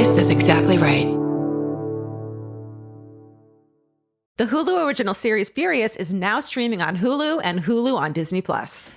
This is exactly right. The Hulu original series Furious is now streaming on Hulu and Hulu on Disney+.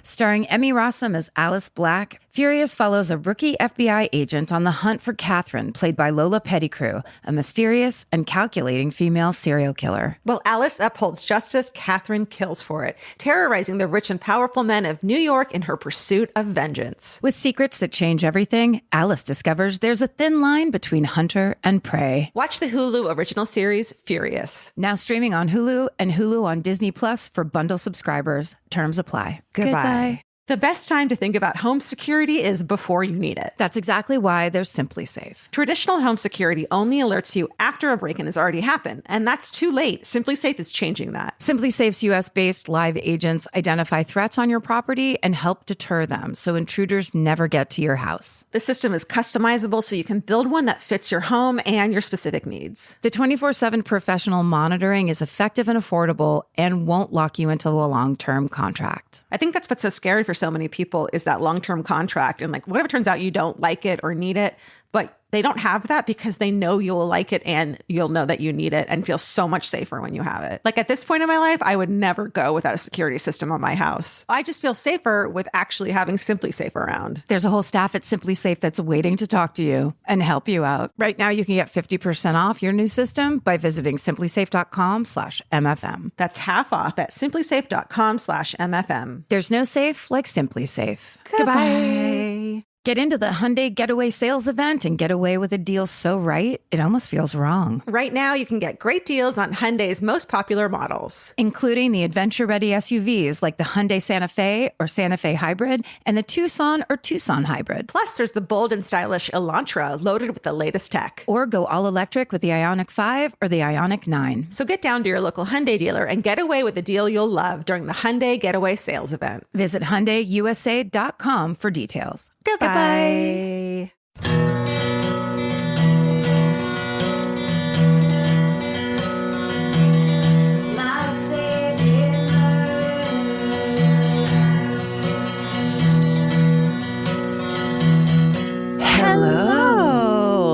Starring Emmy Rossum as Alice Black, Furious follows a rookie FBI agent on the hunt for Catherine, played by Lola Pettigrew, a mysterious and calculating female serial killer. While Alice upholds justice, Catherine kills for it, terrorizing the rich and powerful men of New York in her pursuit of vengeance. With secrets that change everything, Alice discovers there's a thin line between hunter and prey. Watch the Hulu original series Furious. Now streaming on Hulu and Hulu on Disney Plus for bundle subscribers. Terms apply. Goodbye. The best time to think about home security is before you need it. That's exactly why there's Simply Safe. Traditional home security only alerts you after a break-in has already happened, and that's too late. Simply Safe is changing that. Simply Safe's US-based live agents identify threats on your property and help deter them so intruders never get to your house. The system is customizable so you can build one that fits your home and your specific needs. The 24/7 professional monitoring is effective and affordable and won't lock you into a long-term contract. I think that's what's so scary for so many people is that long-term contract. And like, what if it turns out you don't like it or need it, but they don't have that because they know you'll like it and you'll know that you need it and feel so much safer when you have it. Like at this point in my life, I would never go without a security system on my house. I just feel safer with actually having Simply Safe around. There's a whole staff at Simply Safe that's waiting to talk to you and help you out. Right now, you can get 50% off your new system by visiting simplysafe.com/MFM. That's half off at simplysafe.com/MFM. There's no safe like Simply Safe. Goodbye. Get into the Hyundai Getaway Sales Event and get away with a deal so right, it almost feels wrong. Right now, you can get great deals on Hyundai's most popular models, including the adventure-ready SUVs like the Hyundai Santa Fe or Santa Fe Hybrid and the Tucson or Tucson Hybrid. Plus, there's the bold and stylish Elantra loaded with the latest tech. Or go all-electric with the Ioniq 5 or the Ioniq 9. So get down to your local Hyundai dealer and get away with a deal you'll love during the Hyundai Getaway Sales Event. Visit HyundaiUSA.com for details. Goodbye. Hello.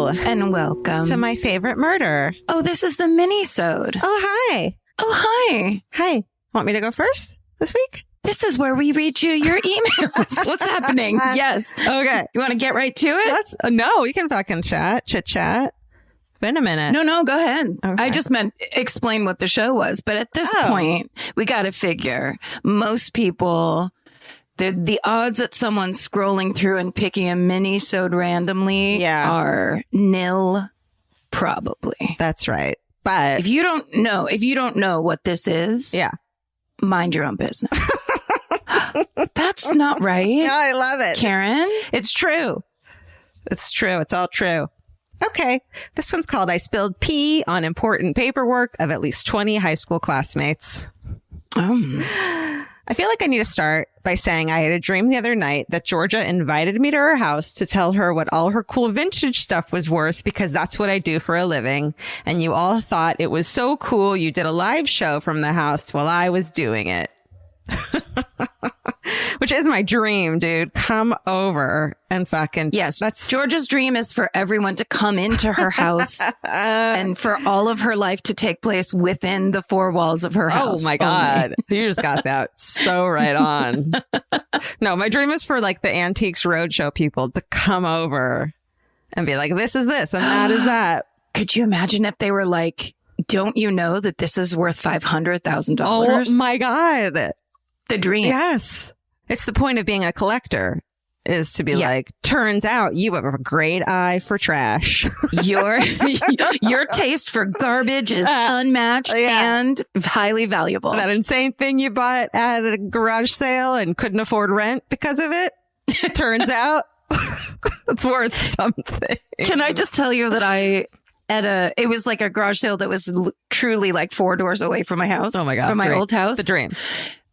And welcome to my favorite murder. Oh, this is the Minisode. Oh, hi. Oh, hi. Hi. Want me to go first this week? This is where we read you your emails. What's happening? Yes. Okay. You want to get right to it? No, you can fucking chit chat. Been a minute. No, go ahead. Okay. I just meant explain what the show was. But at this point, we got to figure most people, the odds at someone scrolling through and picking a Minisode randomly are nil, probably. That's right. But if you don't know what this is, mind your own business. That's not right. No, I love it. Karen? It's true. It's true. It's all true. Okay. This one's called I Spilled Pee on Important Paperwork of at least 20 high school classmates. I feel like I need to start by saying I had a dream the other night that Georgia invited me to her house to tell her what all her cool vintage stuff was worth because that's what I do for a living. And you all thought it was so cool you did a live show from the house while I was doing it. Which is my dream, dude. Come over and fucking... Yes, Georgia's dream is for everyone to come into her house and for all of her life to take place within the four walls of her house. Oh my God. You just got that so right on. No, my dream is for like the Antiques Roadshow people to come over and be like, this is this and that is that. Could you imagine if they were like, don't you know that this is worth $500,000? Oh my God. The dream. Yes. It's the point of being a collector is to be like, turns out you have a great eye for trash. Your taste for garbage is unmatched and highly valuable. That insane thing you bought at a garage sale and couldn't afford rent because of it. Turns out it's worth something. Can I just tell you that it was like a garage sale that was truly like 4 doors away from my house. Oh my God. From my old house. The dream.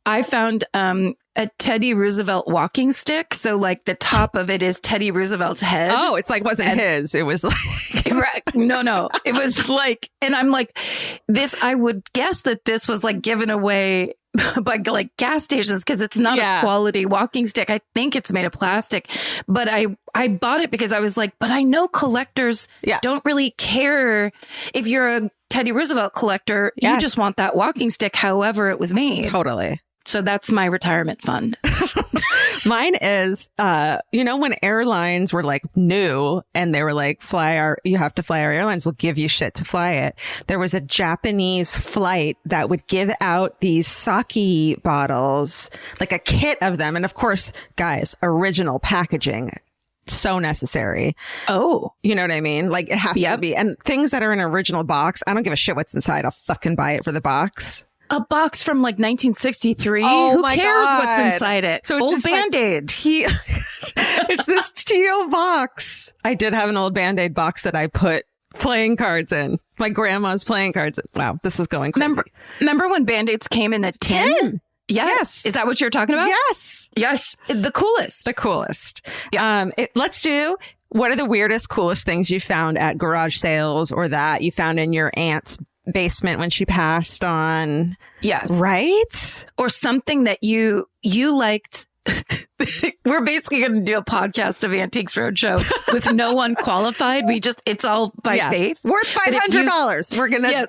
I found a Teddy Roosevelt walking stick. So like the top of it is Teddy Roosevelt's head. Oh, it's like wasn't his. It was like No. It was like, and I'm like, this, I would guess that this was like given away by like gas stations because it's not a quality walking stick. I think it's made of plastic, but I bought it because I was like, but I know collectors don't really care if you're a Teddy Roosevelt collector. You just want that walking stick, however it was made. Totally. So that's my retirement fund. Mine is, when airlines were like new and they were like, you have to fly our airlines, we'll give you shit to fly it. There was a Japanese flight that would give out these sake bottles, like a kit of them. And of course, guys, original packaging. So necessary. Oh, you know what I mean? Like it has to be. And things that are in an original box, I don't give a shit what's inside. I'll fucking buy it for the box. A box from like 1963. Who cares what's inside it? So it's old Band-Aids. It's this teal box. I did have an old Band-Aid box that I put playing cards in. My grandma's playing cards. Wow, this is going crazy. Remember when Band-Aids came in a tin? Yes. Is that what you're talking about? Yes. Yes. The coolest. The coolest. Yeah. Let's do, what are the weirdest, coolest things you found at garage sales or that you found in your aunt's basement when she passed on? Yes. Right? Or something that you liked. We're basically going to do a podcast of Antiques Roadshow with no one qualified. It's all by faith. Worth $500. We're going to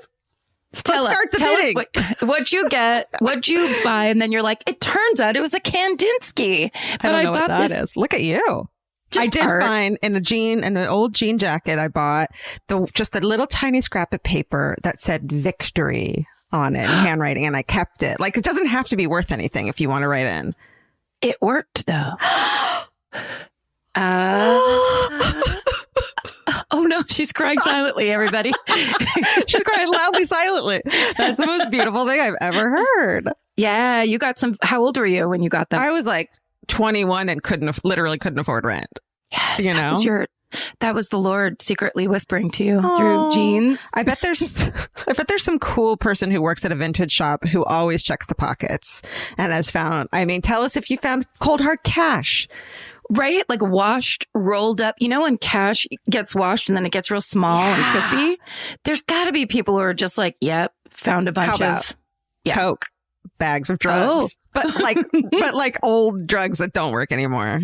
tell us what you get, what you buy. And then you're like, it turns out it was a Kandinsky. But I don't know what that is. Look at you. I did find in an old jean jacket I bought, just a little tiny scrap of paper that said victory on it in handwriting, and I kept it. Like, it doesn't have to be worth anything if you want to write in. It worked, though. Oh, no, she's crying silently, everybody. She's crying loudly, silently. That's the most beautiful thing I've ever heard. Yeah, you got how old were you when you got that? I was like 21 and literally couldn't afford rent. Yes, that was the Lord secretly whispering to you through jeans. I bet there's some cool person who works at a vintage shop who always checks the pockets and has found, tell us if you found cold hard cash. Right? Like washed, rolled up. You know, when cash gets washed and then it gets real small and crispy, there's got to be people who are just like, yep, found a bunch of Coke, bags of drugs, but like old drugs that don't work anymore.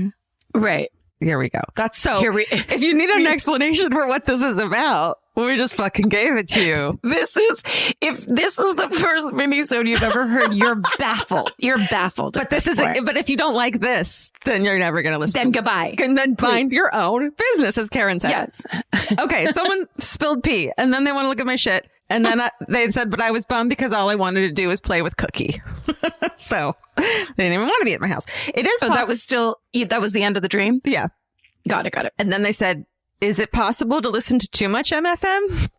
Right. Here we go. If you need an explanation for what this is about, we just fucking gave it to you. If this is the first minisode you've ever heard, you're baffled. You're baffled. But but if you don't like this, then you're never going to listen. Then goodbye. And then find your own business, as Karen said. Yes. Okay. Someone spilled pee and then they want to look at my shit. And then they said, but I was bummed because all I wanted to do was play with Cookie. So they didn't even want to be at my house. It is. So that was the end of the dream? Yeah. Got it. And then they said, is it possible to listen to too much MFM?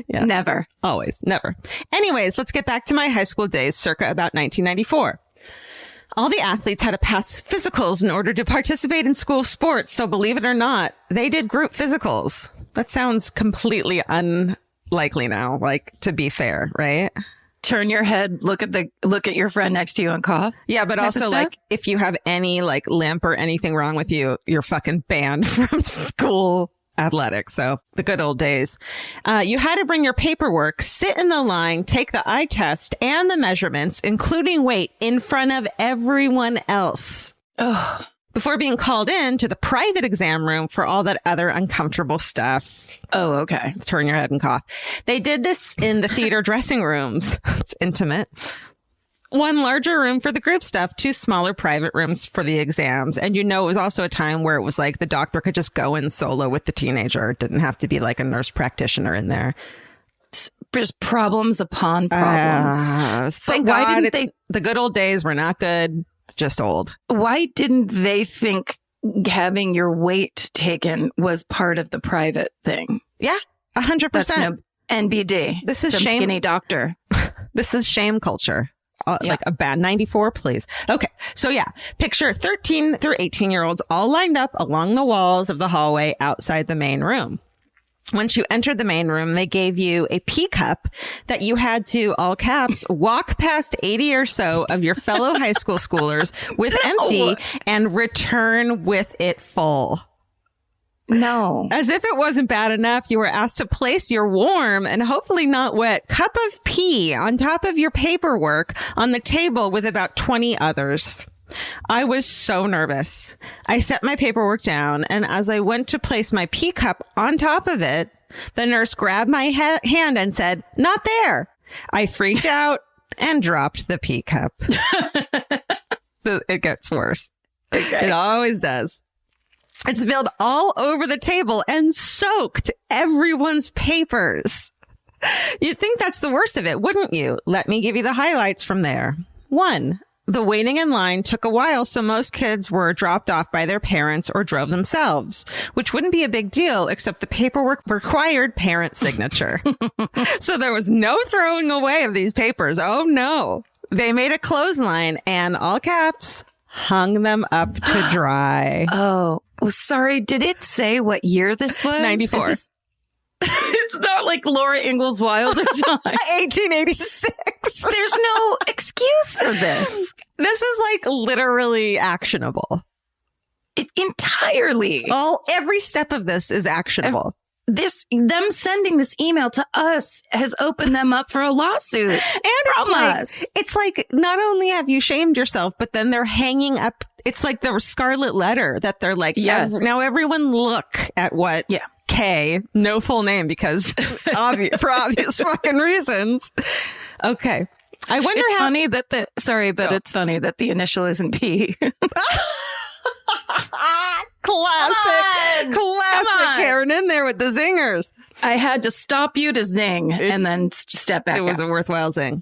Yes. Never. Always. Never. Anyways, let's get back to my high school days circa about 1994. All the athletes had to pass physicals in order to participate in school sports. So believe it or not, they did group physicals. That sounds completely unlikely now, like, to be fair, right? Turn your head, look at your friend next to you and cough. Yeah, but also like if you have any like limp or anything wrong with you, you're fucking banned from school athletics. So the good old days. You had to bring your paperwork, sit in the line, take the eye test and the measurements, including weight, in front of everyone else. Ugh. Before being called in to the private exam room for all that other uncomfortable stuff. Oh, okay. Turn your head and cough. They did this in the theater dressing rooms. It's intimate. One larger room for the group stuff, two smaller private rooms for the exams. And it was also a time where it was like the doctor could just go in solo with the teenager. It didn't have to be like a nurse practitioner in there. Just problems upon problems. Thank God the good old days were not good. Just old. Why didn't they think having your weight taken was part of the private thing? Yeah, 100%. That's no NBD. This is shame. Skinny doctor. This is shame culture. Like a bad 94, please. Okay. So yeah, picture 13 through 18-year-olds all lined up along the walls of the hallway outside the main room. Once you entered the main room, they gave you a pee cup that you had to, all caps, walk past 80 or so of your fellow high school schoolers with empty and return with it full. No. As if it wasn't bad enough, you were asked to place your warm and hopefully not wet cup of pee on top of your paperwork on the table with about 20 others. I was so nervous. I set my paperwork down, and as I went to place my pee cup on top of it, the nurse grabbed my hand and said, "Not there." I freaked out and dropped the pee cup. It gets worse. Okay. It always does. It spilled all over the table and soaked everyone's papers. You'd think that's the worst of it, wouldn't you? Let me give you the highlights from there. 1. The waiting in line took a while, so most kids were dropped off by their parents or drove themselves, which wouldn't be a big deal, except the paperwork required parent signature. So there was no throwing away of these papers. Oh, no. They made a clothesline and, all caps, hung them up to dry. Oh, well, sorry. Did it say what year this was? 94. It's not like Laura Ingalls Wilder time. 1886. There's no excuse for this. This is like literally actionable. Entirely. Every step of this is actionable. Them sending this email to us has opened them up for a lawsuit. And it's like not only have you shamed yourself, but then they're hanging up. It's like the scarlet letter that they're like, yes. Now everyone look at what K, no full name because for obvious fucking reasons. Okay. I wonder it's funny that it's funny that the initial isn't P. Classic Karen in there with the zingers. I had to stop you to zing and then step back. It was a worthwhile zing.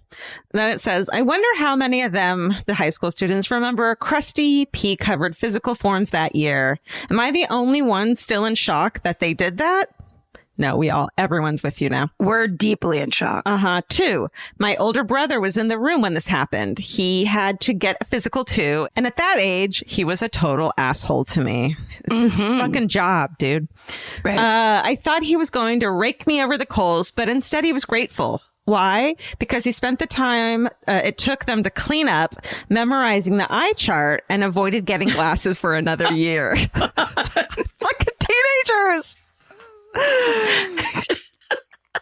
Then it says, I wonder how many of them, the high school students, remember crusty pea-covered physical forms that year. Am I the only one still in shock that they did that? No, everyone's with you now. We're deeply in shock. 2, my older brother was in the room when this happened. He had to get a physical too. And at that age, he was a total asshole to me. It's his fucking job, dude. Right. I thought he was going to rake me over the coals, but instead he was grateful. Why? Because he spent the time it took them to clean up, memorizing the eye chart, and avoided getting glasses for another year. Look at teenagers.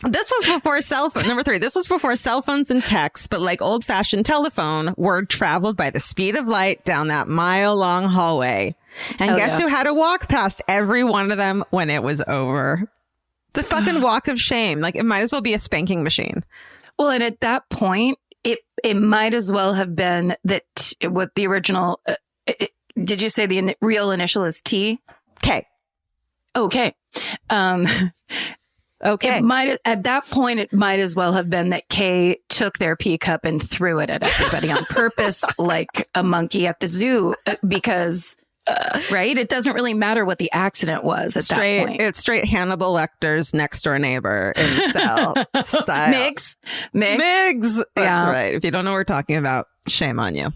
This was before cell phone. Number 3. This was before cell phones and texts, but like old fashioned telephone, word traveled by the speed of light down that mile long hallway. And guess who had to walk past every one of them when it was over? The fucking walk of shame. Like, it might as well be a spanking machine. Well, and at that point, it might as well have been that what the original, did you say the real initial is T? K. Okay. Okay. At that point, it might as well have been that Kay took their pea cup and threw it at everybody on purpose, like a monkey at the zoo, because, right? It doesn't really matter what the accident was at that point. It's straight Hannibal Lecter's next door neighbor in cell style. Miggs. That's right. If you don't know what we're talking about, shame on you.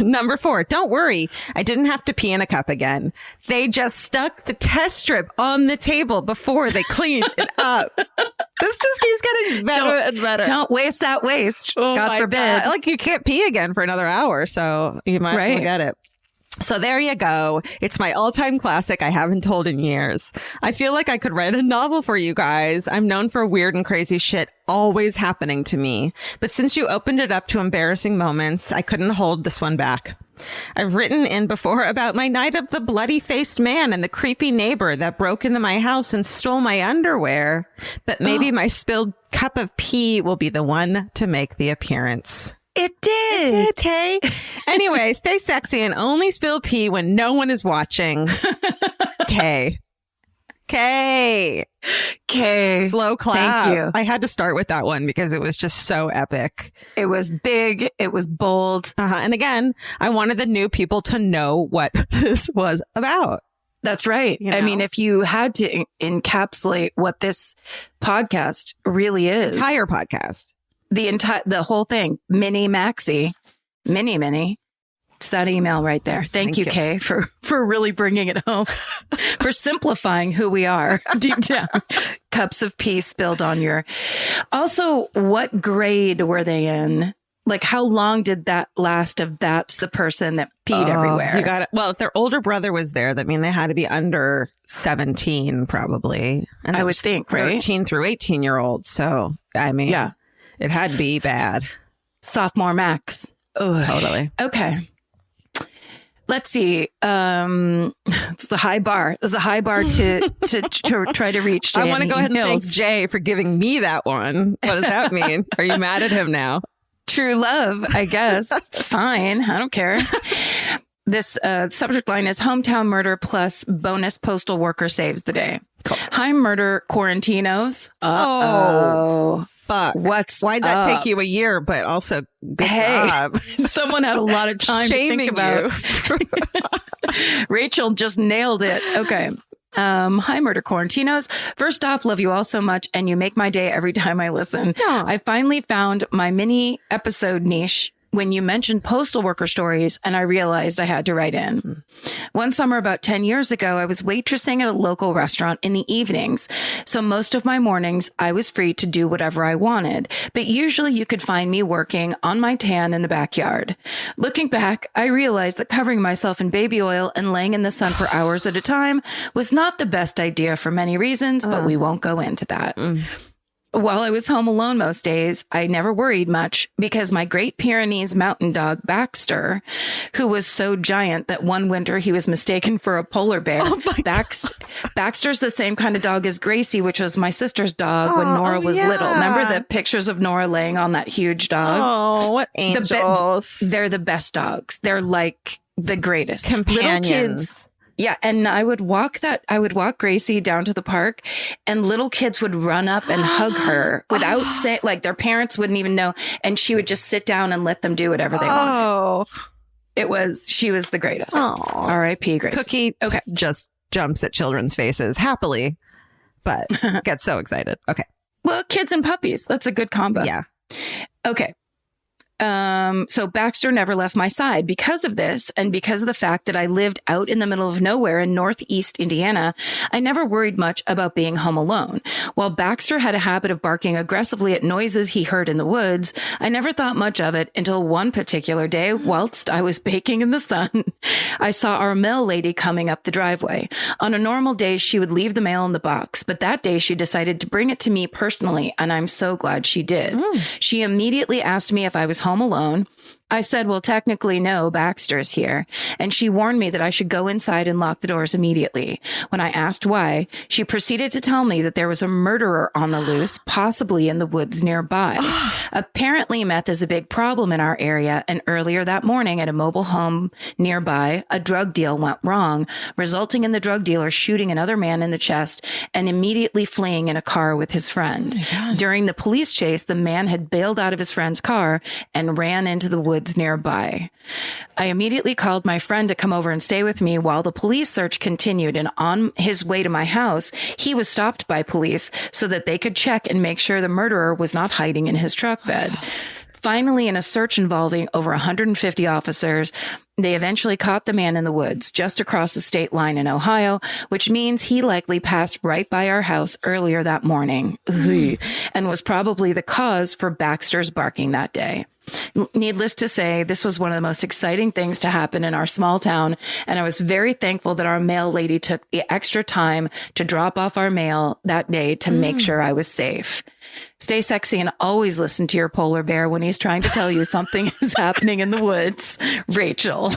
Number 4, don't worry. I didn't have to pee in a cup again. They just stuck the test strip on the table before they cleaned it up. This just keeps getting better and better. Don't waste that waste. God forbid. God. Like, you can't pee again for another hour, so you might as well get it. So there you go. It's my all-time classic I haven't told in years. I feel like I could write a novel for you guys. I'm known for weird and crazy shit always happening to me. But since you opened it up to embarrassing moments, I couldn't hold this one back. I've written in before about my night of the bloody-faced man and the creepy neighbor that broke into my house and stole my underwear. But maybe my spilled cup of pee will be the one to make the appearance. It did. It did, Tay. Anyway, stay sexy and only spill pee when no one is watching. K. Slow clap. Thank you. I had to start with that one because it was just so epic. It was big. It was bold. And again, I wanted the new people to know what this was about. That's right. You know? I mean, if you had to encapsulate what this podcast really is. Entire podcast. The whole thing, mini maxi, mini. It's that email right there. Thank you, Kay, for really bringing it home, for simplifying who we are deep down. Cups of pee spilled on your. Also, what grade were they in? Like, how long did that last of that's the person that peed everywhere? You got it. Well, if their older brother was there, that means they had to be under 17, probably. And I would think, right? 13 through 18-year-olds. So, I mean, yeah, it had to be bad. Sophomore max. Ugh. Totally. Okay. Let's see. It's a high bar. It's a high bar to try to reach. I want to go ahead and thank Jay for giving me that one. What does that mean? Are you mad at him now? True love, I guess. Fine. I don't care. This subject line is hometown murder plus bonus postal worker saves the day. Cool. Hi, murder Quarantinos. Oh, fuck. Why'd that up? Take you a year, but also good job. Someone had a lot of time to think about. Rachel just nailed it. Okay. Hi, Murder Quarantinos. First off, love you all so much, and you make my day every time I listen. Yeah. I finally found my mini episode niche when you mentioned postal worker stories, and I realized I had to write in. One summer about 10 years ago, I was waitressing at a local restaurant in the evenings. So most of my mornings, I was free to do whatever I wanted. But usually you could find me working on my tan in the backyard. Looking back, I realized that covering myself in baby oil and laying in the sun for hours at a time was not the best idea for many reasons, but we won't go into that. While I was home alone most days, I never worried much because my Great Pyrenees mountain dog, Baxter, who was so giant that one winter he was mistaken for a polar bear. Baxter's the same kind of dog as Gracie, which was my sister's dog when Nora was little. Remember the pictures of Nora laying on that huge dog? Oh, what angels. They're the best dogs. They're like the greatest. Companions. Little kids. Yeah. And I would walk Gracie down to the park, and little kids would run up and hug her without saying, like, their parents wouldn't even know. And she would just sit down and let them do whatever they wanted. She was the greatest. R.I.P. Gracie. Cookie just jumps at children's faces happily, but gets so excited. Okay. Well, kids and puppies. That's a good combo. Yeah. Okay. So Baxter never left my side. Because of this, and because of the fact that I lived out in the middle of nowhere in Northeast Indiana, I never worried much about being home alone. While Baxter had a habit of barking aggressively at noises he heard in the woods, I never thought much of it until one particular day, whilst I was baking in the sun, I saw our mail lady coming up the driveway. On a normal day, she would leave the mail in the box, but that day she decided to bring it to me personally, and I'm so glad she did. She immediately asked me if I was home alone. I said, well, technically, no, Baxter's here. And she warned me that I should go inside and lock the doors immediately. When I asked why, she proceeded to tell me that there was a murderer on the loose, possibly in the woods nearby. Apparently, meth is a big problem in our area. And earlier that morning at a mobile home nearby, a drug deal went wrong, resulting in the drug dealer shooting another man in the chest and immediately fleeing in a car with his friend. During the police chase, the man had bailed out of his friend's car and ran into the woods nearby. I immediately called my friend to come over and stay with me while the police search continued, and on his way to my house, he was stopped by police so that they could check and make sure the murderer was not hiding in his truck bed. Finally, in a search involving over 150 officers, they eventually caught the man in the woods just across the state line in Ohio, which means he likely passed right by our house earlier that morning and was probably the cause for Baxter's barking that day. Needless to say, this was one of the most exciting things to happen in our small town, and I was very thankful that our mail lady took the extra time to drop off our mail that day to make sure I was safe. Stay sexy and always listen to your polar bear when he's trying to tell you something is happening in the woods. Rachel.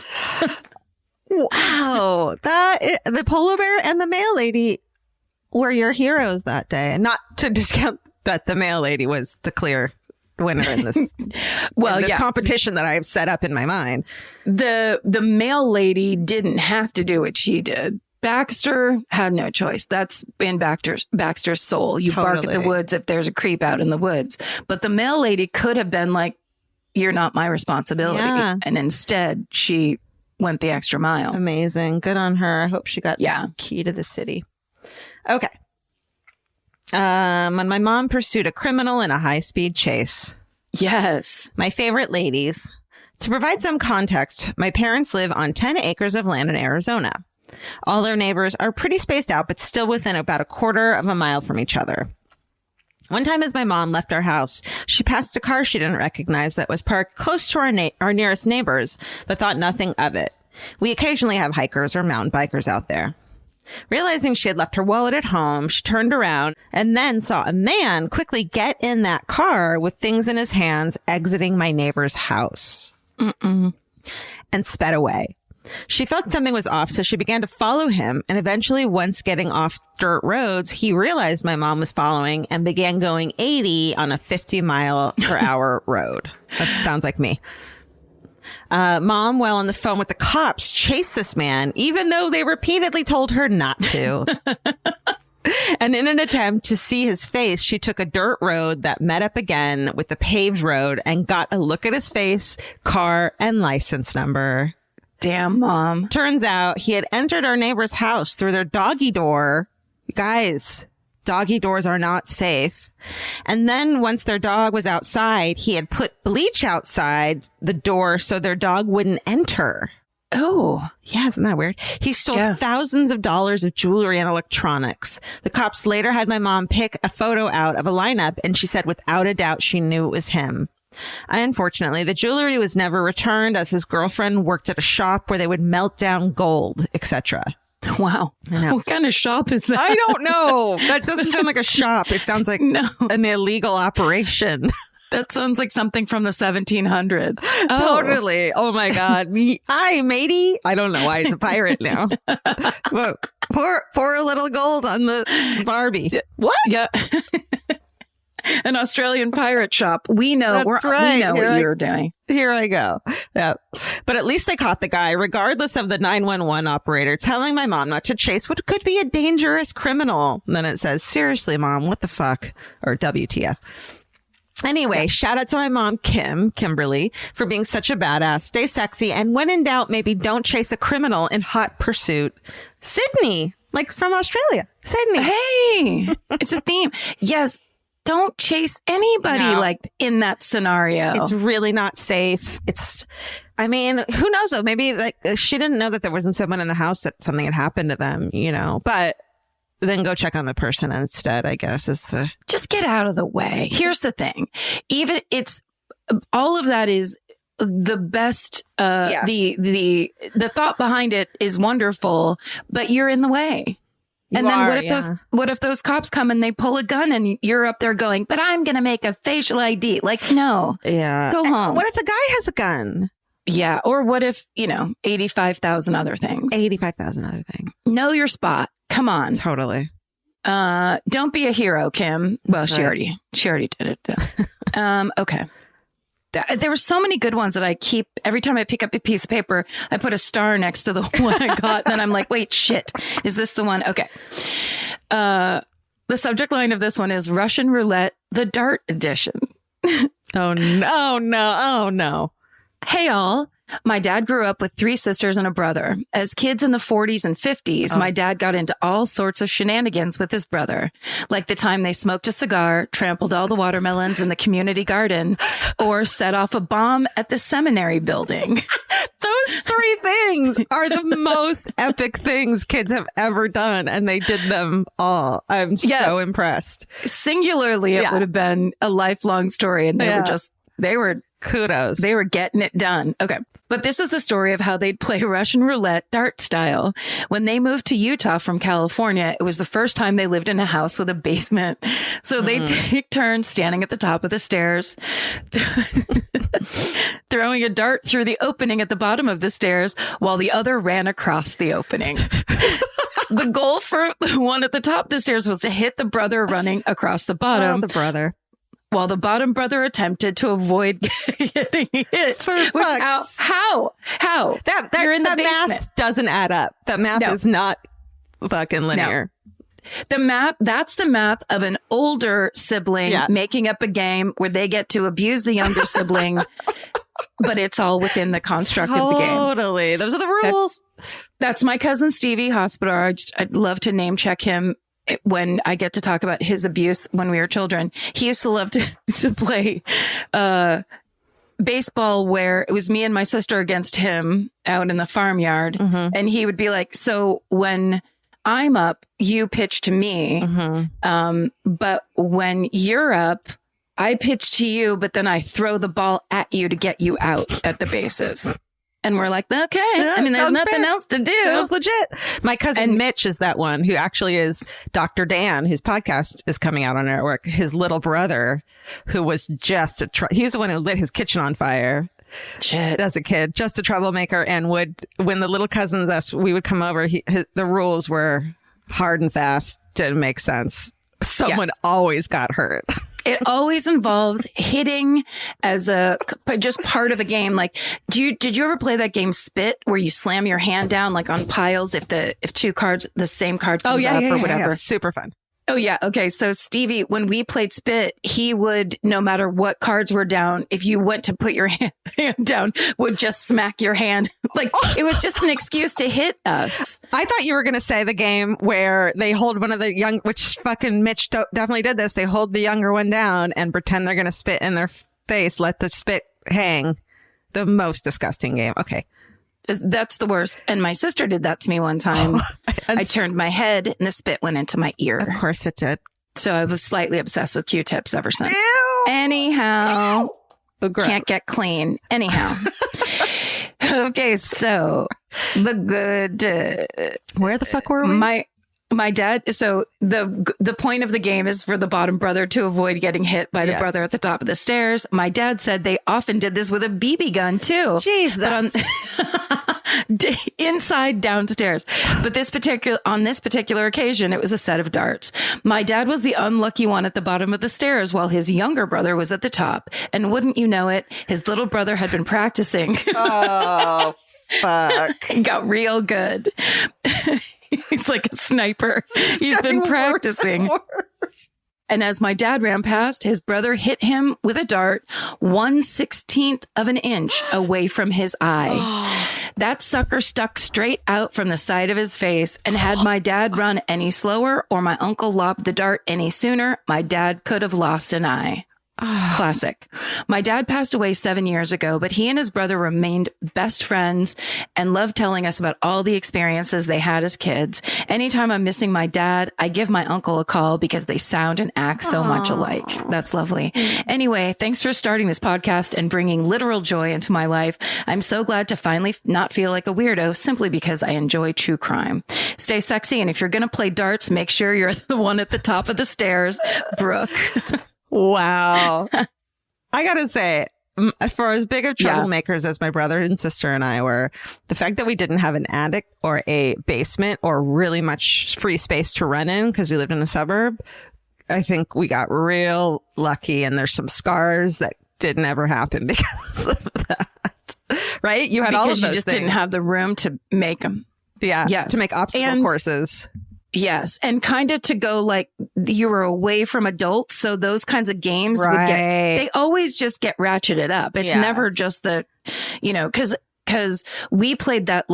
Wow. The polar bear and the mail lady were your heroes that day. And not to discount that the mail lady was the clear winner in this, competition that I've set up in my mind. The mail lady didn't have to do what she did. Baxter had no choice. That's in Baxter's soul. You bark at the woods if there's a creep out in the woods. But the mail lady could have been like, you're not my responsibility. Yeah. And instead, she went the extra mile. Amazing. Good on her. I hope she got the key to the city. Okay. When my mom pursued a criminal in a high-speed chase. Yes. My favorite ladies. To provide some context, my parents live on 10 acres of land in Arizona. All their neighbors are pretty spaced out, but still within about a quarter of a mile from each other. One time as my mom left our house, she passed a car she didn't recognize that was parked close to our nearest neighbors, but thought nothing of it. We occasionally have hikers or mountain bikers out there. Realizing she had left her wallet at home, she turned around and then saw a man quickly get in that car with things in his hands, exiting my neighbor's house. And sped away. She felt something was off, so she began to follow him, and eventually, once getting off dirt roads, he realized my mom was following and began going 80 on a 50-mile-per-hour road. That sounds like me. Mom, while on the phone with the cops, chased this man, even though they repeatedly told her not to. And in an attempt to see his face, she took a dirt road that met up again with the paved road and got a look at his face, car, and license number. Damn, Mom. Turns out he had entered our neighbor's house through their doggy door. Guys, doggy doors are not safe. And then once their dog was outside, he had put bleach outside the door so their dog wouldn't enter. Oh, yeah, isn't that weird? He stole thousands of dollars of jewelry and electronics. The cops later had my mom pick a photo out of a lineup, and she said without a doubt she knew it was him. Unfortunately, the jewelry was never returned, as his girlfriend worked at a shop where they would melt down gold, etc. Wow. What kind of shop is that? I don't know. That doesn't sound like a shop. It sounds like an illegal operation. That sounds like something from the 1700s. Oh. Totally. Oh my God. Hi, matey. I don't know why he's a pirate now. Look, pour a little gold on the Barbie. What? Yeah. An Australian pirate shop. We know. Right. We know what you're doing. Here I go. Yeah. But at least they caught the guy, regardless of the 911 operator telling my mom not to chase what could be a dangerous criminal. And then it says, seriously, Mom, what the fuck? Or WTF. Anyway, shout out to my mom, Kimberly, for being such a badass. Stay sexy. And when in doubt, maybe don't chase a criminal in hot pursuit. Sydney, like from Australia. Sydney. Hey, it's a theme. Yes. Don't chase anybody like in that scenario. It's really not safe. I mean, who knows though? Maybe like she didn't know that there wasn't someone in the house that something had happened to them, but then go check on the person instead, I guess just get out of the way. Here's the thing. Even all of that is the best, yes. The thought behind it is wonderful, but you're in the way. And then what if those cops come and they pull a gun and you're up there going, but I'm going to make a facial ID. Like, no. Yeah. Go home. What if the guy has a gun? Yeah. Or what if, 85,000 other things. 85,000 other things. Know your spot. Come on. Totally. Don't be a hero, Kim. Well, That's she right. already did it though. Okay. There were so many good ones that I keep, every time I pick up a piece of paper, I put a star next to the one I got. Then I'm like, wait, shit. Is this the one? Okay. The subject line of this one is Russian Roulette, the Dart Edition. Oh, no. Hey, all. My dad grew up with 3 sisters and a brother. As kids in the 40s and 50s, my dad got into all sorts of shenanigans with his brother, like the time they smoked a cigar, trampled all the watermelons in the community garden, or set off a bomb at the seminary building. Those 3 things are the most epic things kids have ever done, and they did them all. I'm so impressed. Singularly, it would have been a lifelong story, and they were kudos. They were getting it done. Okay. But this is the story of how they'd play Russian roulette dart style. When they moved to Utah from California, it was the first time they lived in a house with a basement. So they'd take turns standing at the top of the stairs, throwing a dart through the opening at the bottom of the stairs while the other ran across the opening. The goal for the one at the top of the stairs was to hit the brother running across the bottom. Oh, the brother. While the bottom brother attempted to avoid getting hit. How? You're in the basement. Math doesn't add up. That math is not fucking linear. No. That's the math of an older sibling making up a game where they get to abuse the younger sibling, but it's all within the construct of the game. Totally. Those are the rules. That's my cousin Stevie Hospodar. I'd love to name check him when I get to talk about his abuse when we were children. He used to love to play baseball where it was me and my sister against him out in the farmyard. And he would be like, so when I'm up, you pitch to me. But when you're up, I pitch to you, but then I throw the ball at you to get you out at the bases. And we're like, okay. I mean, there's nothing else to do. Sounds legit. My cousin Mitch is that one who actually is Dr. Dan, whose podcast is coming out on our network. His little brother, who was just he's the one who lit his kitchen on fire. Shit. As a kid, just a troublemaker, and when the little cousins we would come over, the rules were hard and fast, didn't make sense. Someone always got hurt. It always involves hitting as just part of a game. Like, did you ever play that game Spit, where you slam your hand down like on piles if two cards, the same card comes up or whatever? Yeah. Super fun. Oh, yeah. Okay. So Stevie, when we played Spit, he would, no matter what cards were down, if you went to put your hand down, would just smack your hand. Like, it was just an excuse to hit us. I thought you were going to say the game where they hold one of the young, which fucking Mitch definitely did this. They hold the younger one down and pretend they're going to spit in their face, let the spit hang. The most disgusting game. Okay. That's the worst. And my sister did that to me one time. I turned my head and the spit went into my ear. Of course it did. So I was slightly obsessed with Q-tips ever since. Ew. Anyhow, Ew. Can't get clean. Anyhow. Okay, so the good. Where the fuck were we? My dad. So the point of the game is for the bottom brother to avoid getting hit by the brother at the top of the stairs. My dad said they often did this with a BB gun too. Jesus. Inside downstairs. But on this particular occasion, it was a set of darts. My dad was the unlucky one at the bottom of the stairs while his younger brother was at the top. And wouldn't you know it, his little brother had been practicing. Oh, fuck. Got real good. He's like a sniper. He's been practicing. And as my dad ran past, his brother hit him with a dart 1/16 of an inch away from his eye. That sucker stuck straight out from the side of his face, and had my dad run any slower or my uncle lobbed the dart any sooner, my dad could have lost an eye. Classic. My dad passed away 7 years ago, but he and his brother remained best friends and loved telling us about all the experiences they had as kids. Anytime I'm missing my dad, I give my uncle a call because they sound and act so much alike. That's lovely. Anyway, thanks for starting this podcast and bringing literal joy into my life. I'm so glad to finally not feel like a weirdo simply because I enjoy true crime. Stay sexy, and if you're going to play darts, make sure you're the one at the top of the stairs, Brooke. Wow. I gotta say, for as big of troublemakers as my brother and sister and I were, the fact that we didn't have an attic or a basement or really much free space to run in because we lived in a suburb, I think we got real lucky, and there's some scars that didn't ever happen because of that. Right? You had all of those you just things. Didn't have the room to make them. Yeah. Yes. To make obstacle courses. Yes. And kind of to go like you were away from adults. So those kinds of games they always just get ratcheted up. It's never just because we played that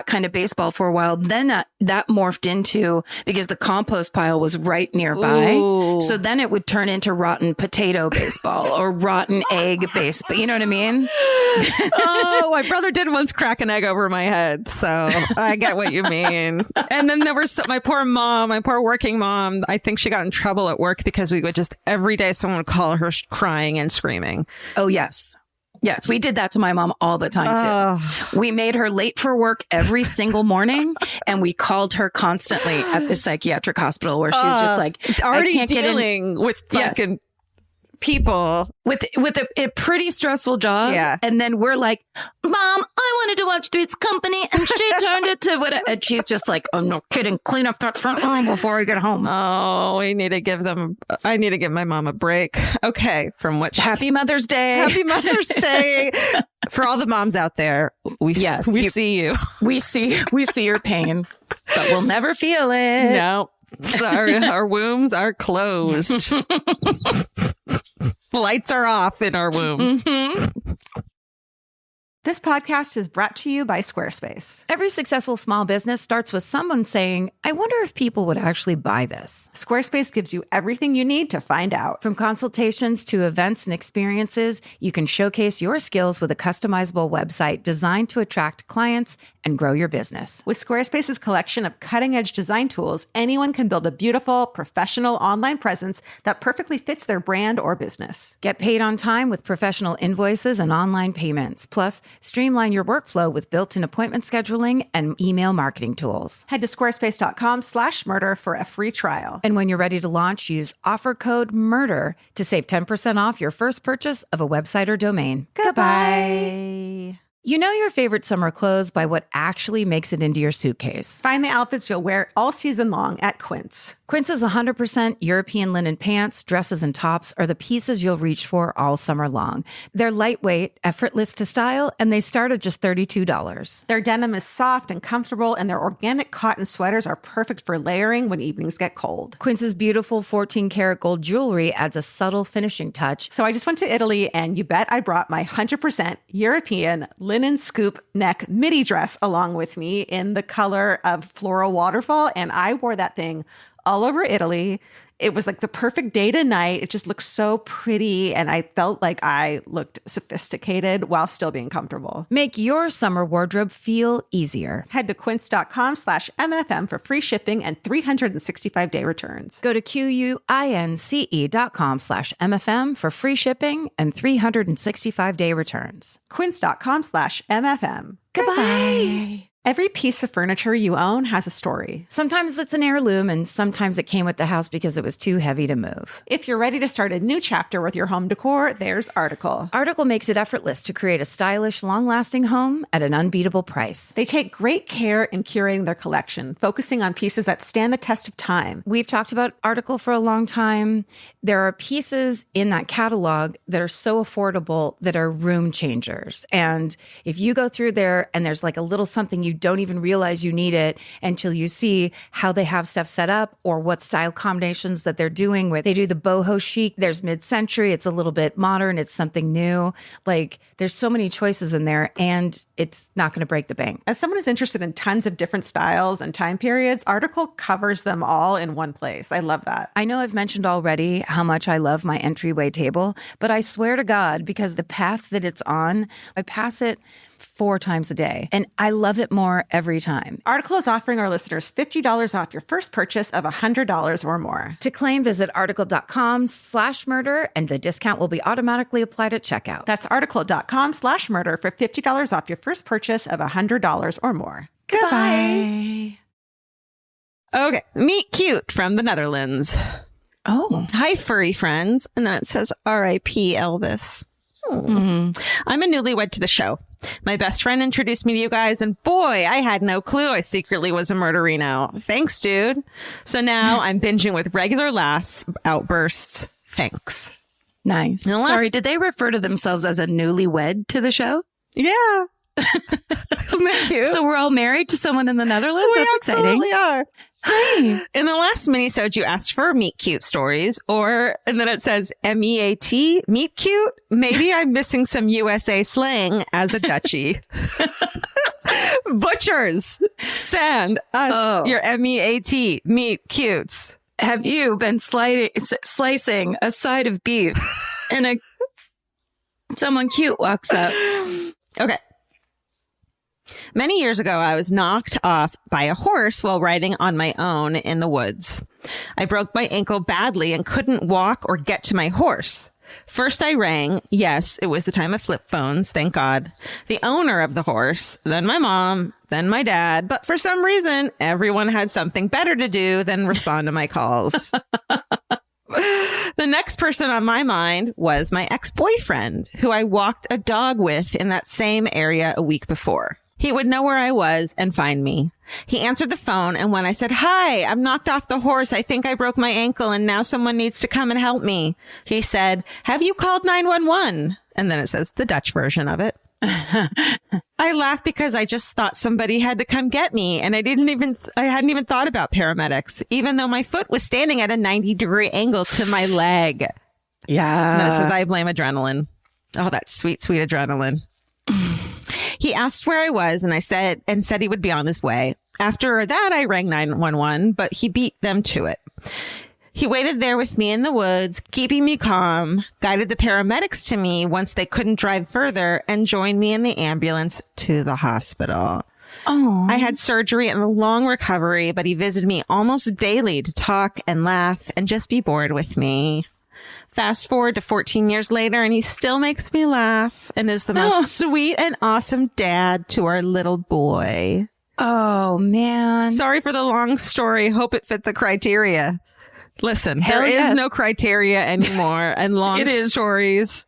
kind of baseball for a while. Then that morphed into, because the compost pile was right nearby. Ooh. So then it would turn into rotten potato baseball or rotten egg baseball. You know what I mean? Oh, my brother did once crack an egg over my head. So I get what you mean. And then there was my poor working mom. I think she got in trouble at work because we would just every day someone would call her crying and screaming. Oh, yes. Yes, we did that to my mom all the time, too. We made her late for work every single morning, and we called her constantly at the psychiatric hospital where she was just like, already I can't dealing with fucking people. With a pretty stressful job. Yeah. And then we're like, Mom, I wanted to watch Three's Company, and she turned it to what? And she's just like, I'm not kidding. Clean up that front room before I get home. Oh, I need to give my mom a break. Okay. From which? Happy Mother's Day. Happy Mother's Day. For all the moms out there, we see you. We see your pain, but we'll never feel it. No. Our wombs are closed. Lights are off in our wombs. Mm-hmm. This podcast is brought to you by Squarespace. Every successful small business starts with someone saying, I wonder if people would actually buy this. Squarespace gives you everything you need to find out. From consultations to events and experiences, you can showcase your skills with a customizable website designed to attract clients and grow your business. With Squarespace's collection of cutting-edge design tools, anyone can build a beautiful, professional online presence that perfectly fits their brand or business. Get paid on time with professional invoices and online payments. Plus, streamline your workflow with built-in appointment scheduling and email marketing tools. Head to squarespace.com/murder for a free trial. And when you're ready to launch, use offer code MURDER to save 10% off your first purchase of a website or domain. Goodbye. You know your favorite summer clothes by what actually makes it into your suitcase. Find the outfits you'll wear all season long at Quince. Quince's 100% European linen pants, dresses, and tops are the pieces you'll reach for all summer long. They're lightweight, effortless to style, and they start at just $32. Their denim is soft and comfortable, and their organic cotton sweaters are perfect for layering when evenings get cold. Quince's beautiful 14-karat gold jewelry adds a subtle finishing touch. So I just went to Italy, and you bet I brought my 100% European linen scoop neck midi dress along with me in the color of floral waterfall, and I wore that thing all over Italy. It was like the perfect day to night. It just looked so pretty, and I felt like I looked sophisticated while still being comfortable. Make your summer wardrobe feel easier. Head to quince.com/MFM for free shipping and 365-day returns. Go to QUINCE.com/MFM for free shipping and 365-day returns. Quince.com/MFM. Goodbye. Every piece of furniture you own has a story. Sometimes it's an heirloom, and sometimes it came with the house because it was too heavy to move. If you're ready to start a new chapter with your home decor, there's Article. Article makes it effortless to create a stylish, long-lasting home at an unbeatable price. They take great care in curating their collection, focusing on pieces that stand the test of time. We've talked about Article for a long time. There are pieces in that catalog that are so affordable that are room changers. And if you go through there and there's like a little something you don't even realize you need it until you see how they have stuff set up or what style combinations that they're doing with. They do the boho chic. There's mid-century. It's a little bit modern. It's something new. Like there's so many choices in there, and it's not going to break the bank. As someone who's interested in tons of different styles and time periods, Article covers them all in one place. I love that. I know I've mentioned already how much I love my entryway table, but I swear to God, because the path that it's on, I pass it 4 times a day, and I love it more every time. Article is offering our listeners $50 off your first purchase of $100 or more. To claim, visit article.com/murder, and the discount will be automatically applied at checkout. That's article.com/murder for $50 off your first purchase of $100 or more. Goodbye. Okay, meet cute from the Netherlands. Oh. Hi, furry friends. And then it says R.I.P. Elvis. I'm a newlywed to the show. My best friend introduced me to you guys, and boy, I had no clue I secretly was a murderino. Thanks, dude. So now I'm binging with regular laugh outbursts. Thanks. Nice. Sorry, did they refer to themselves as a newlywed to the show? Yeah. Isn't that cute? So we're all married to someone in the Netherlands? We That's exciting. Absolutely are. Hi. In the last minisode, you asked for meet cute stories, and then it says MEAT, meet cute. Maybe I'm missing some USA slang as a Dutchie. Butchers, send us your MEAT, meet cutes. Have you been slicing a side of beef and someone cute walks up? Okay. Many years ago, I was knocked off by a horse while riding on my own in the woods. I broke my ankle badly and couldn't walk or get to my horse. First, I rang. Yes, it was the time of flip phones, thank God. The owner of the horse, then my mom, then my dad. But for some reason, everyone had something better to do than respond to my calls. The next person on my mind was my ex-boyfriend, who I walked a dog with in that same area a week before. He would know where I was and find me. He answered the phone, and when I said, "Hi, I'm knocked off the horse. I think I broke my ankle, and now someone needs to come and help me," he said, "Have you called 911?" And then it says the Dutch version of it. I laughed because I just thought somebody had to come get me, and I hadn't even thought about paramedics, even though my foot was standing at a 90-degree angle to my leg. Yeah. And then it says, "I blame adrenaline." Oh, that sweet, sweet adrenaline. He asked where I was, and I said he would be on his way. After that, I rang 911, but he beat them to it. He waited there with me in the woods, keeping me calm, guided the paramedics to me once they couldn't drive further, and joined me in the ambulance to the hospital. Oh, I had surgery and a long recovery, but he visited me almost daily to talk and laugh and just be bored with me. Fast forward to 14 years later, and he still makes me laugh and is the most sweet and awesome dad to our little boy. Oh, man. Sorry for the long story. Hope it fit the criteria. Listen, there is no criteria anymore, and long stories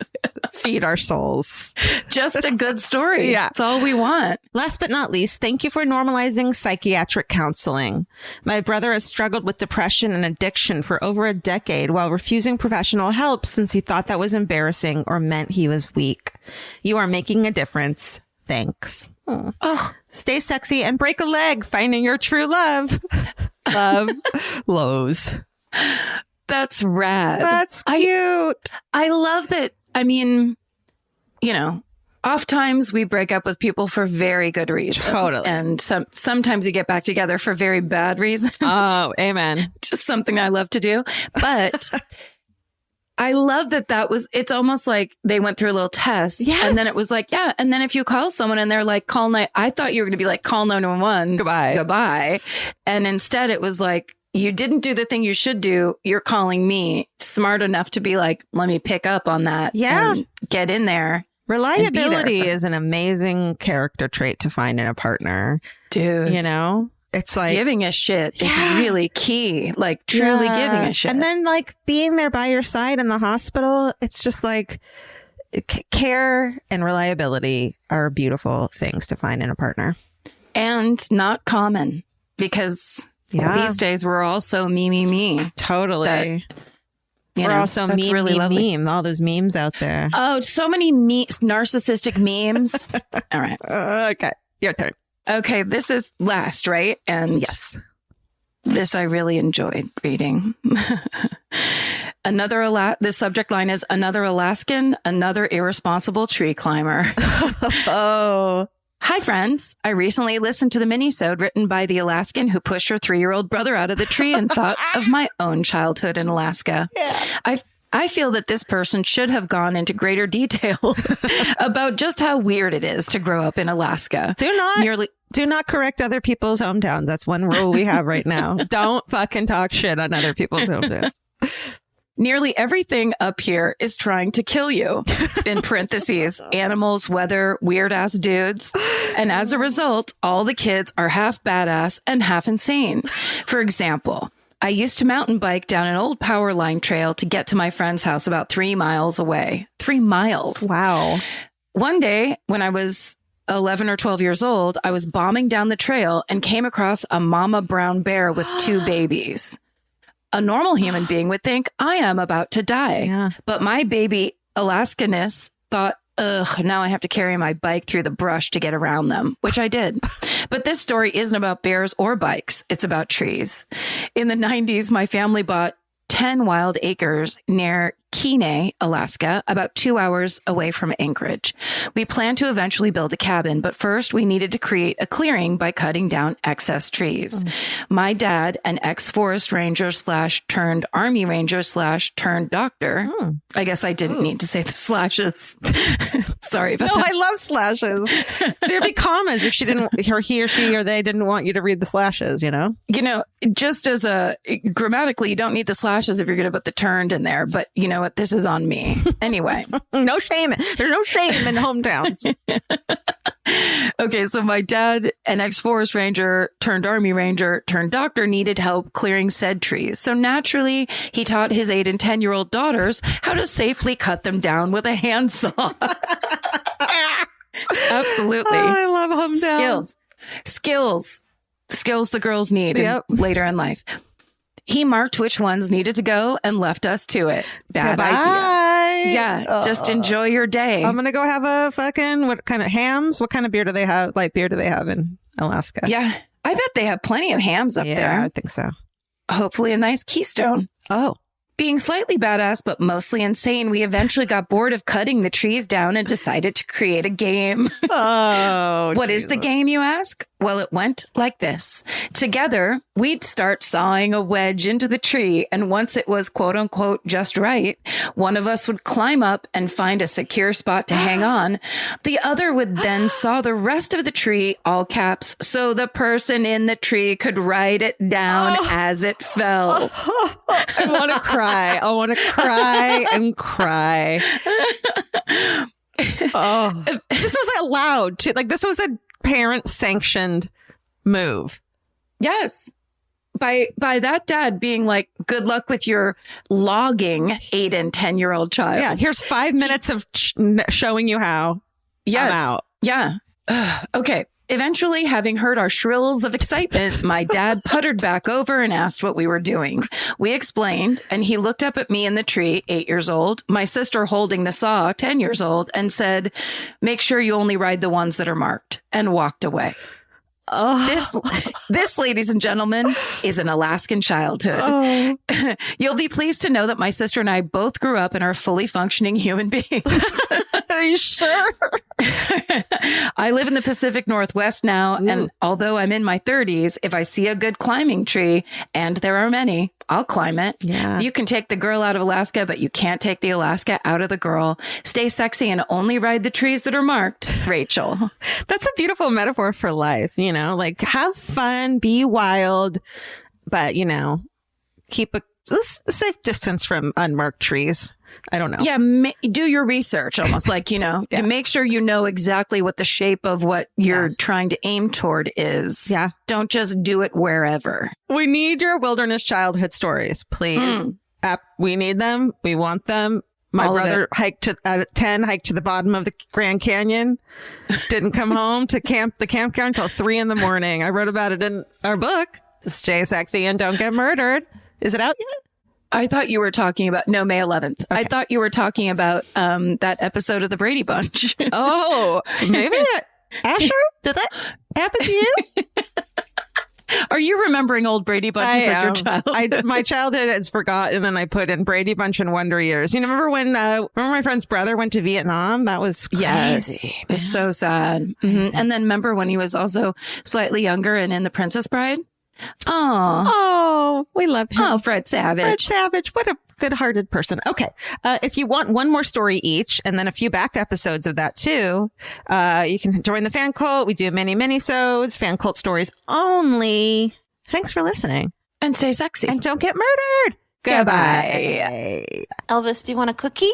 feed our souls. Just a good story. Yeah. That's all we want. Last but not least, thank you for normalizing psychiatric counseling. My brother has struggled with depression and addiction for over a decade while refusing professional help since he thought that was embarrassing or meant he was weak. You are making a difference. Thanks. Oh, stay sexy and break a leg, finding your true love. Love, Lowe's. That's rad. That's cute. I love that. I mean, oftentimes we break up with people for very good reasons. Totally. And sometimes we get back together for very bad reasons. Oh, amen. Just something I love to do. But I love that it's almost like they went through a little test. Yes. And then it was like, yeah. And then if you call someone and they're like, I thought you were going to be like, call 911. Goodbye. And instead it was like, you didn't do the thing you should do. You're calling me smart enough to be like, let me pick up on that. Yeah. And get in there. Reliability is an amazing character trait to find in a partner. Dude. It's like giving a shit is really key. Like truly giving a shit. And then like being there by your side in the hospital. It's just like care and reliability are beautiful things to find in a partner. And not common because these days we're all so me. Totally. We're also meme. All those memes out there. Oh, so many narcissistic memes. All right. Okay. Your turn. Okay. This is last, right? And yes, this I really enjoyed reading. The subject line is another Alaskan, another irresponsible tree climber. Oh. Hi, friends. I recently listened to the Minisode written by the Alaskan who pushed her 3-year-old brother out of the tree and thought of my own childhood in Alaska. Yeah. I feel that this person should have gone into greater detail about just how weird it is to grow up in Alaska. Do not correct other people's hometowns. That's one rule we have right now. Don't fucking talk shit on other people's hometowns. Nearly everything up here is trying to kill you. In parentheses, animals, weather, weird ass dudes. And as a result, all the kids are half badass and half insane. For example, I used to mountain bike down an old power line trail to get to my friend's house about 3 miles away. 3 miles. Wow. One day when I was 11 or 12 years old, I was bombing down the trail and came across a mama brown bear with 2 babies. A normal human being would think I am about to die. Yeah. But my baby Alaskaness thought, now I have to carry my bike through the brush to get around them, which I did. But this story isn't about bears or bikes. It's about trees. In the 90s, my family bought 10 wild acres near Kenai, Alaska, about 2 hours away from Anchorage. We planned to eventually build a cabin, but first we needed to create a clearing by cutting down excess trees. My dad, an ex-forest ranger / turned army ranger / turned doctor. I guess I didn't need to say the slashes. Sorry about that. No, I love slashes. There'd be commas if he or she or they didn't want you to read the slashes, just as grammatically, you don't need the slashes if you're going to put the turned in there, but you know what? This is on me. Anyway. No shame. There's no shame in hometowns. Okay, so my dad, an ex-forest ranger, turned army ranger, turned doctor, needed help clearing said trees. So naturally, he taught his 8 and 10-year-old daughters how to safely cut them down with a handsaw. Absolutely. Oh, I love hometowns. Skills the girls need later in life. He marked which ones needed to go and left us to it. Bad idea. Yeah, just enjoy your day. I'm going to go have a fucking, what kind of hams? What kind of beer do they have? Light beer do they have in Alaska? Yeah, I bet they have plenty of hams up there. Yeah, I think so. Hopefully a nice Keystone. Oh, Being slightly badass, but mostly insane, we eventually got bored of cutting the trees down and decided to create a game. Oh, what is the game, you ask? Well, it went like this. Together, we'd start sawing a wedge into the tree, and once it was quote unquote just right, one of us would climb up and find a secure spot to hang on. The other would then saw the rest of the tree, all caps, so the person in the tree could write it down as it fell. I want to cry. I want to cry and cry. Oh, this was allowed to, like, this was a parent sanctioned move. Yes. By that dad being like, good luck with your logging 8 and 10-year-old child. Yeah. Here's 5 minutes of showing you how. Yes. I'm out. Yeah. Okay. Eventually, having heard our shrills of excitement, my dad puttered back over and asked what we were doing. We explained, and he looked up at me in the tree, 8 years old, my sister holding the saw, 10 years old, and said, make sure you only ride the ones that are marked, and walked away. This, ladies and gentlemen, is an Alaskan childhood. You'll be pleased to know that my sister and I both grew up and are fully functioning human beings. Are you sure? I live in the Pacific Northwest now, and although I'm in my 30s, if I see a good climbing tree, and there are many, I'll climb it. Yeah. You can take the girl out of Alaska, but you can't take the Alaska out of the girl. Stay sexy and only ride the trees that are marked, Rachel. That's a beautiful metaphor for life, you know, like have fun, be wild, but, you know, keep a safe distance from unmarked trees. I don't know. Yeah. Do your research almost like, you know, to make sure you know exactly what the shape of what you're trying to aim toward is. Yeah. Don't just do it wherever. We need your wilderness childhood stories, please. We need them. We want them. My brother hiked at 10, hiked to the bottom of the Grand Canyon, didn't come home to the campground until 3 a.m. I wrote about it in our book, Stay Sexy and Don't Get Murdered. Is it out yet? I thought you were talking about, no, May 11th. Okay. I thought you were talking about that episode of the Brady Bunch. Oh, maybe. Asher, did that happen to you? Are you remembering old Brady Bunches like your childhood? My childhood is forgotten, and I put in Brady Bunch and Wonder Years. You know, remember my friend's brother went to Vietnam? That was crazy. Yes, it was so sad. Mm-hmm. And then remember when he was also slightly younger and in The Princess Bride? Oh, we love him. Oh, Fred Savage. Fred Savage. What a good-hearted person. Okay. If you want one more story each and then a few back episodes of that too, you can join the fan cult. We do mini-sodes, fan cult stories only. Thanks for listening. And stay sexy. And don't get murdered. Goodbye. Elvis, do you want a cookie?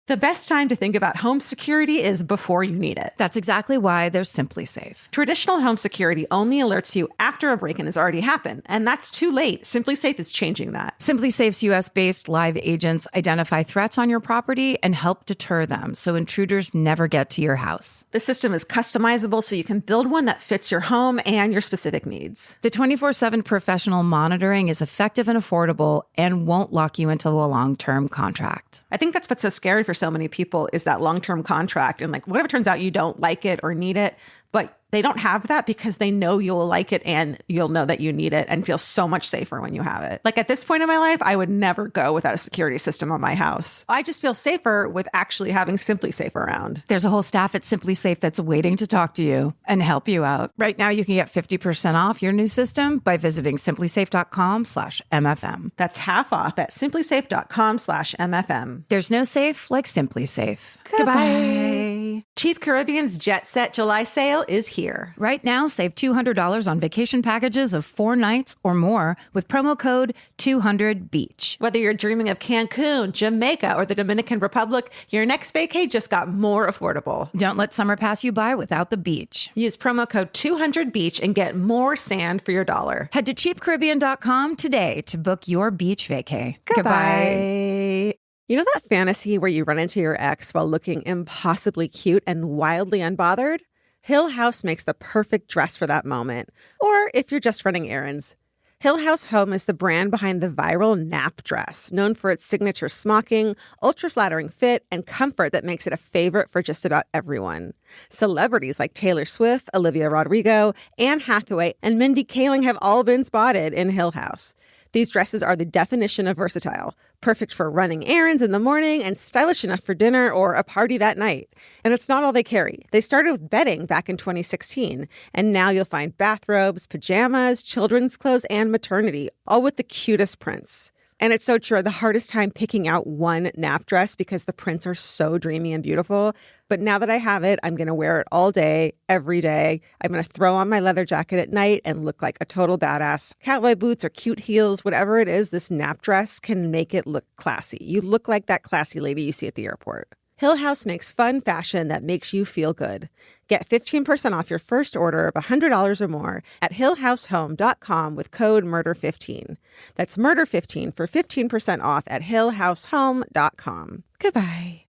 The best time to think about home security is before you need it. That's exactly why there's Simply Safe. Traditional home security only alerts you after a break-in has already happened, and that's too late. Simply Safe is changing that. Simply Safe's US-based live agents identify threats on your property and help deter them so intruders never get to your house. The system is customizable so you can build one that fits your home and your specific needs. The 24/7 professional monitoring is effective and affordable and won't lock you into a long-term contract. I think that's what's so scary for so many people is that long-term contract. And like, whatever turns out you don't like it or need it, but they don't have that because they know you'll like it and you'll know that you need it and feel so much safer when you have it. Like at this point in my life, I would never go without a security system on my house. I just feel safer with actually having Simply Safe around. There's a whole staff at Simply Safe that's waiting to talk to you and help you out. Right now, you can get 50% off your new system by visiting simplysafe.com/MFM. That's half off at simplysafe.com/MFM. There's no safe like Simply Safe. Goodbye. Cheap Caribbean's Jet Set July sale is here. Right now, save $200 on vacation packages of 4 nights or more with promo code 200BEACH. Whether you're dreaming of Cancun, Jamaica, or the Dominican Republic, your next vacay just got more affordable. Don't let summer pass you by without the beach. Use promo code 200BEACH and get more sand for your dollar. Head to cheapcaribbean.com today to book your beach vacay. Goodbye. You know that fantasy where you run into your ex while looking impossibly cute and wildly unbothered? Hill House makes the perfect dress for that moment. Or if you're just running errands. Hill House Home is the brand behind the viral nap dress, known for its signature smocking, ultra-flattering fit, and comfort that makes it a favorite for just about everyone. Celebrities like Taylor Swift, Olivia Rodrigo, Anne Hathaway, and Mindy Kaling have all been spotted in Hill House. These dresses are the definition of versatile, perfect for running errands in the morning and stylish enough for dinner or a party that night. And it's not all they carry. They started with bedding back in 2016, and now you'll find bathrobes, pajamas, children's clothes, and maternity, all with the cutest prints. And it's so true. The hardest time picking out one nap dress because the prints are so dreamy and beautiful. But now that I have it, I'm going to wear it all day, every day. I'm going to throw on my leather jacket at night and look like a total badass. Cowboy boots or cute heels, whatever it is, this nap dress can make it look classy. You look like that classy lady you see at the airport. Hill House makes fun fashion that makes you feel good. Get 15% off your first order of $100 or more at hillhousehome.com with code MURDER15. That's MURDER15 for 15% off at hillhousehome.com. Goodbye.